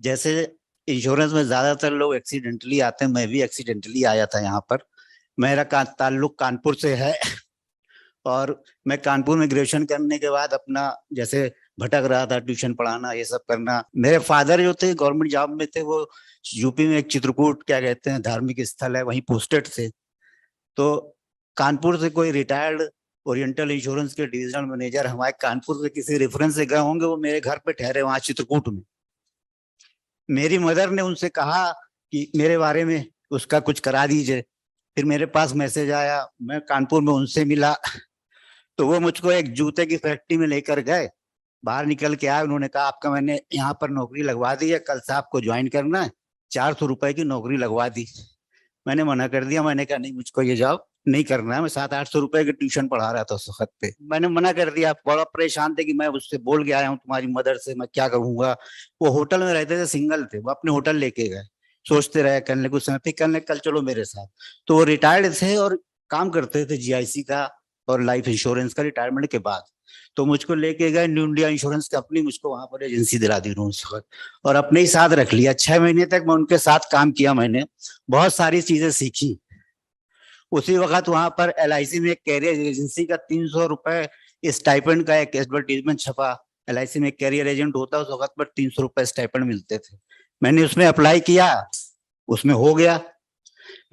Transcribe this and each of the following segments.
जैसे इंश्योरेंस में ज्यादातर लोग एक्सीडेंटली आते हैं, मैं भी एक्सीडेंटली आया था यहाँ पर। मेरा ताल्लुक कानपुर से है। और मैं कानपुर में ग्रेजुएशन करने के बाद अपना जैसे भटक रहा था, ट्यूशन पढ़ाना ये सब करना। मेरे फादर जो थे गवर्नमेंट जॉब में थे, वो यूपी में एक चित्रकूट क्या कहते हैं धार्मिक स्थल है, वहीं पोस्टेड थे। तो कानपुर से कोई रिटायर्ड ओरिएंटल इंश्योरेंस के डिविजनल मैनेजर हमारे कानपुर से किसी रेफरेंस से गए होंगे, वो मेरे घर पे ठहरे वहां चित्रकूट में। मेरी मदर ने उनसे कहा कि मेरे बारे में उसका कुछ करा दीजिए। फिर मेरे पास मैसेज आया, मैं कानपुर में उनसे मिला, तो वो मुझको एक जूते की फैक्ट्री में लेकर गए। बाहर निकल के आए, उन्होंने कहा आपका मैंने यहाँ पर नौकरी लगवा दी है, कल से आपको ज्वाइन करना है। 400 रुपए की नौकरी लगवा दी। मैंने मना कर दिया, मैंने कहा नहीं, मुझको ये जॉब नहीं करना है। मैं 700-800 रुपए की ट्यूशन पढ़ा रहा था उस वक्त पे। मैंने मना कर दिया, बड़ा परेशान थे कि मैं उससे बोल के आया हूँ तुम्हारी मदर से, मैं क्या करूंगा। वो होटल में रहते थे, सिंगल थे, वो अपने होटल लेके गए। सोचते रहे करने कुछ समय, फिर करने कल चलो मेरे साथ। तो वो रिटायर्ड थे और काम करते थे जीआईसी का और लाइफ इंश्योरेंस का रिटायरमेंट के बाद। तो मुझको लेके गए न्यू इंडिया इंश्योरेंस कंपनी, मुझको वहां पर एजेंसी दिला दी उन्होंने उस वक्त। और अपने ही साथ रख लिया। 6 महीने तक मैं उनके साथ काम किया, मैंने बहुत सारी चीजें सीखी। उसी वक्त वहां पर एलआईसी में एक कैरियर एजेंसी का 300 रुपए स्टाइपेंड का एक एडवर्टीजमेंट छपा। एलआईसी में कैरियर एजेंट होता है, उस वक्त पर 300 रुपए स्टाइपेंड मिलते थे। मैंने उसमें अप्लाई किया, उसमें हो गया,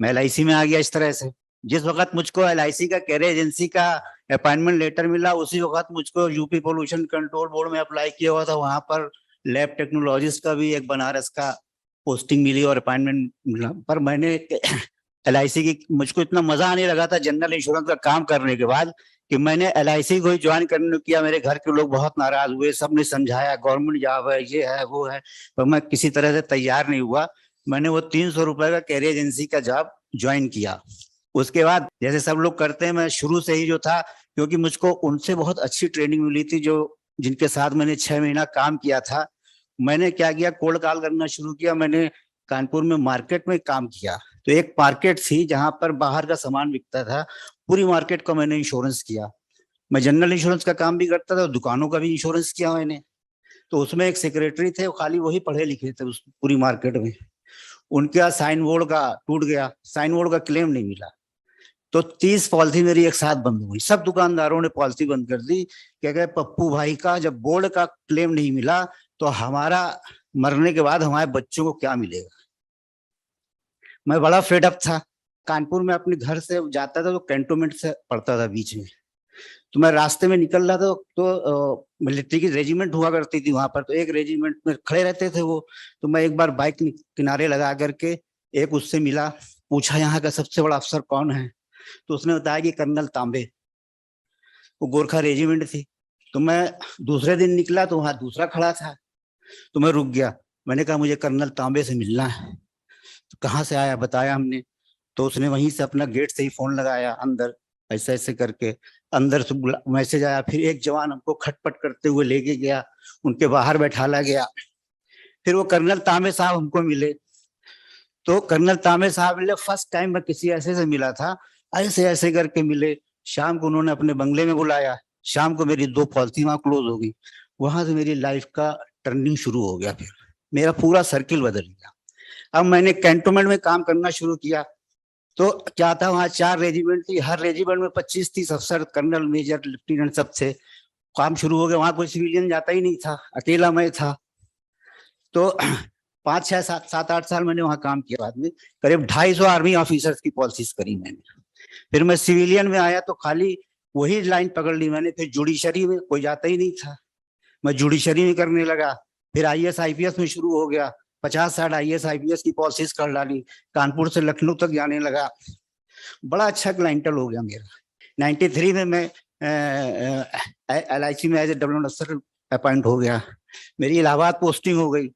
मैं एलआईसी में आ गया इस तरह से। जिस वक्त मुझको एलआईसी का कैरियर एजेंसी का अपॉइंटमेंट लेटर मिला, उसी वक्त मुझको यूपी पोल्यूशन कंट्रोल बोर्ड में अप्लाई किया हुआ था, वहां पर लैब टेक्नोलॉजिस्ट का भी एक बनारस का पोस्टिंग मिली और अपॉइंटमेंट मिला। पर मैंने एलआईसी की, मुझको इतना मजा आने लगा था जनरल इंश्योरेंस का काम करने के बाद, कि मैंने एलआईसी को ही ज्वाइन करने किया। मेरे घर के लोग बहुत नाराज हुए, सबने समझाया गवर्नमेंट जॉब है, ये है वो है, पर मैं किसी तरह से तैयार नहीं हुआ। मैंने वो 300 रुपए का कैरियर एजेंसी का जॉब ज्वाइन किया। उसके बाद जैसे सब लोग करते हैं, मैं शुरू से ही जो था, क्योंकि मुझको उनसे बहुत अच्छी ट्रेनिंग मिली थी, जो जिनके साथ मैंने 6 महीना काम किया था। मैंने क्या किया, कोल्ड कॉल करना शुरू किया। मैंने कानपुर में मार्केट में काम किया। तो एक मार्केट थी जहां पर बाहर का सामान बिकता था, पूरी मार्केट का मैंने इंश्योरेंस किया। मैं जनरल इंश्योरेंस का काम भी करता था, दुकानों का भी इंश्योरेंस किया मैंने। तो उसमें एक सेक्रेटरी थे, वो खाली वही पढ़े लिखे थे उस पूरी मार्केट में। उनके यहाँ साइन बोर्ड का टूट गया, साइन बोर्ड का क्लेम नहीं मिला। तो 30 पॉलिसी मेरी एक साथ बंद हो गई। सब दुकानदारों ने पॉलिसी बंद कर दी। क्या कहे, पप्पू भाई का जब बोर्ड का क्लेम नहीं मिला, तो हमारा मरने के बाद हमारे बच्चों को क्या मिलेगा। मैं बड़ा फेडअप था। कानपुर में अपने घर से जाता था तो कैंटोनमेंट से पड़ता था बीच में। तो मैं रास्ते में निकल रहा था, तो मिलिट्री की रेजिमेंट हुआ करती थी वहां पर, तो एक रेजिमेंट में खड़े रहते थे वो। तो मैं एक बार बाइक किनारे लगा करके एक उससे मिला, पूछा यहाँ का सबसे बड़ा अफसर कौन है। तो उसने बताया कि कर्नल तांबे। वो गोरखा रेजिमेंट थी। तो मैं दूसरे दिन निकला तो वहां दूसरा खड़ा था। तो मैं रुक गया। मैंने कहा मुझे कर्नल तांबे से मिलना है। तो कहाँ से आया बताया हमने। तो उसने वहीं से अपना गेट से ही फोन लगाया अंदर, ऐसे ऐसे करके। अंदर से मैसेज आया। फिर एक जवान हमको खटपट करते हुए लेके गया, उनके बाहर बैठाला गया। फिर वो कर्नल तांबे साहब हमको मिले। तो कर्नल तांबे साहब मिले, फर्स्ट टाइम मैं किसी ऐसे से मिला था। ऐसे ऐसे करके मिले। शाम को उन्होंने अपने बंगले में बुलाया। शाम को मेरी 2 पॉलिसी वहां क्लोज हो गई। वहां से मेरी लाइफ का टर्निंग शुरू हो गया। फिर मेरा पूरा सर्किल बदल गया। अब मैंने कैंटोनमेंट में काम करना शुरू किया। तो क्या था, वहाँ 4 रेजिमेंट थी, हर रेजिमेंट में 25-30 अफसर, कर्नल, मेजर, लेफ्टिनेंट सब थे। काम शुरू हो गया, वहां कोई सिविलियन जाता ही नहीं था, अकेला मैं था। तो 5 6 7 7 8 साल मैंने वहां काम किया। बाद में करीब 250 आर्मी ऑफिसर्स की पॉलिसीज करी मैंने। फिर मैं सिविलियन में आया तो खाली वही लाइन पकड़ ली मैंने। फिर जुडिशरी में कोई जाता ही नहीं था, मैं जुडिशरी में करने लगा। फिर आईएएस आईपीएस में शुरू हो गया। 50 60 आईएएस आईपीएस की पॉलिसीज कर डाली। कानपुर से लखनऊ तक जाने लगा। बड़ा अच्छा क्लाइंटल हो गया मेरा। 93 में मैं एलआईसी में एज ए डब्ल्यू अफसर अपॉइंट हो गया। मेरी इलाहाबाद पोस्टिंग हो गई।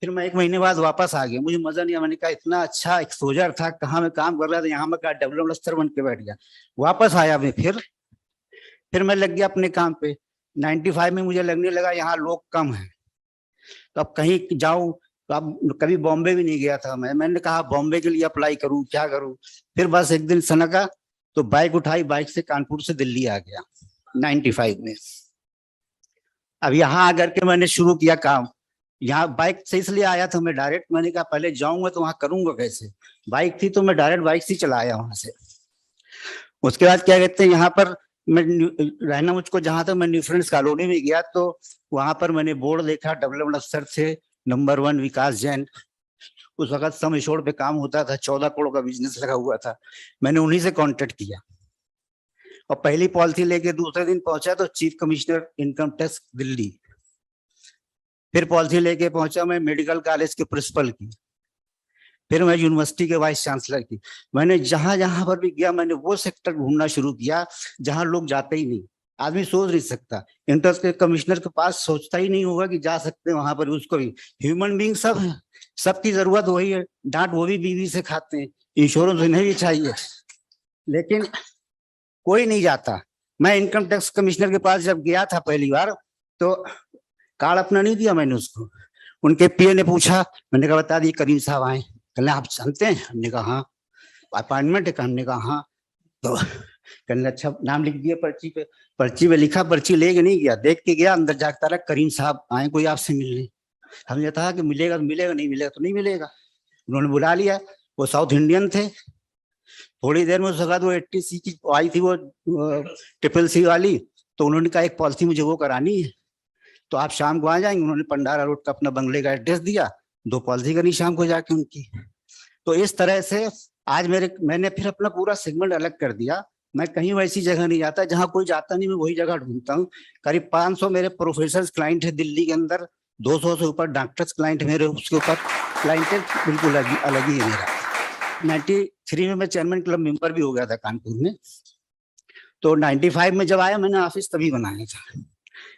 फिर मैं 1 महीने बाद वापस आ गया, मुझे मजा नहीं आया। मैंने कहा इतना अच्छा एक्सपोजर था, कहाँ मैं काम कर रहा था, यहाँ मैं कहा डेवलपमेंट अफसर बन के बैठ गया। वापस आया मैं। फिर मैं लग गया अपने काम पे। 95 में मुझे लगने लगा यहाँ लोग कम है, तो अब कहीं जाऊं। तो अब कभी बॉम्बे भी नहीं गया था मैंने कहा बॉम्बे के लिए अप्लाई करूं, क्या करूं। फिर बस एक दिन सनका, तो बाइक उठाई, बाइक से कानपुर से दिल्ली आ गया 95 में। अब यहाँ आकर के मैंने शुरू किया काम। यहाँ बाइक से इसलिए आया था मैं डायरेक्ट, मैंने कहा पहले जाऊंगा तो वहां करूंगा कैसे, बाइक थी तो मैं डायरेक्ट बाइक से चला आया वहां से। उसके बाद क्या कहते हैं, यहाँ पर मैं रहना मुझको जहां तक, मैं न्यू फ्रेंड्स कॉलोनी में गया तो वहां पर मैंने बोर्ड देखा, डेवलपमेंट अफसर थे नंबर 1 विकास जैन। उस वक्त सम एश्योर्ड पे काम होता था, 14 करोड़ का बिजनेस लगा हुआ था। मैंने उन्हीं से कांटेक्ट किया और पहली पॉलिसी लेके दूसरे दिन पहुंचा तो chief commissioner income tax Delhi. फिर पॉलिसी लेके पहुंचा मैं मेडिकल कॉलेज के प्रिंसिपल की, फिर मैं यूनिवर्सिटी के वाइस चांसलर की। मैंने जहां जहां पर भी गया मैंने वो सेक्टर ढूंढना शुरू किया जहां लोग जाते ही नहीं, आदमी सोच नहीं सकता, इंटरेस्ट के कमिश्नर के पास सोचता ही नहीं होगा कि जा सकते हैं वहां पर। उसको भी ह्यूमन बींग सब है, सबकी जरूरत वही है, डांट वो भी बीवी से खाते हैं, इंश्योरेंस उन्हें भी चाहिए, लेकिन कोई नहीं जाता। मैं इनकम टैक्स कमिश्नर के पास जब गया था पहली बार तो कार्ड अपना नहीं दिया मैंने उसको, उनके पीए ने पूछा, मैंने कहा बता दिए करीम साहब आए, कहने आप जानते हैं, हमने कहा हाँ। अपॉइंटमेंट है, हमने कहा हाँ। तो कहने अच्छा नाम लिख दिया पर्ची पे, पर्ची पे लिखा, पर्ची लेके नहीं गया, देख के गया, अंदर जागता रहा करीम साहब आए कोई आपसे मिलने। हमने कहा कि मिलेगा तो मिलेगा, नहीं मिलेगा तो नहीं मिलेगा। उन्होंने बुला लिया, वो साउथ इंडियन थे। थोड़ी देर में उसके बाद वो 80C की आई थी, वो CCC वाली, तो उन्होंने कहा एक पॉलिसी मुझे वो करानी है तो आप शाम को आ जाएंगे। उन्होंने पंडारा रोड का अपना बंगले का एड्रेस दिया, 2 पॉलिसी करनी शाम को जाके उनकी। तो इस तरह से आज मैंने फिर अपना पूरा सेगमेंट अलग कर दिया। मैं कहीं वैसी जगह नहीं जाता जहां कोई जाता नहीं, मैं वही जगह ढूंढता हूँ। करीब 500 मेरे प्रोफेसर क्लाइंट है दिल्ली के अंदर, 200 से ऊपर डॉक्टर्स क्लाइंट मेरे, उसके ऊपर क्लाइंटेल बिल्कुल अलग ही है मेरा। 93 में मैं चेयरमैन क्लब मेंबर भी हो गया था कानपुर में। तो 95 में जब आया मैंने ऑफिस तभी बनाया था।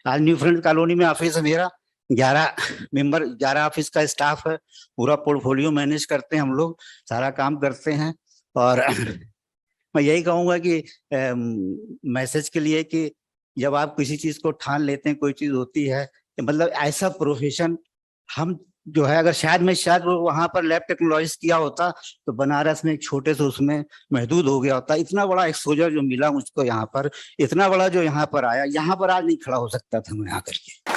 आज न्यू फ्रेंड कॉलोनी में ऑफिस है मेरा, 11 मेंबर, 11 ऑफिस का स्टाफ है, पूरा पोर्टफोलियो मैनेज करते हैं हम लोग, सारा काम करते हैं। और मैं यही कहूंगा कि मैसेज के लिए कि जब आप किसी चीज को ठान लेते हैं, कोई चीज होती है, मतलब ऐसा प्रोफेशन हम जो है, अगर शायद वो वहां पर लैब टेक्नोलॉजी किया होता तो बनारस में एक छोटे से उसमें महदूद हो गया होता। इतना बड़ा एक्सपोजर जो मिला मुझको यहाँ पर, इतना बड़ा जो यहाँ पर आया, यहाँ पर आज नहीं खड़ा हो सकता था मैं आकर के।